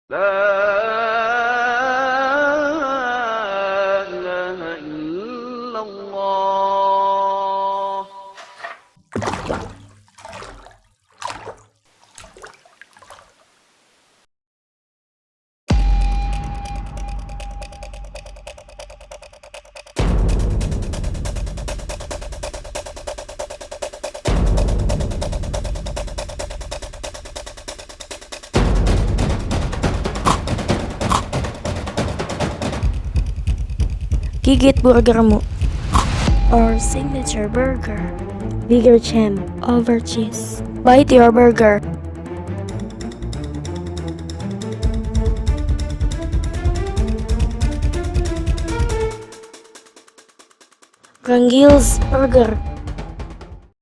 لا إله إلا الله. Gigit burgermu. Our signature burger. Bigger jam over cheese. Bite your burger. BRENGGILZ burger.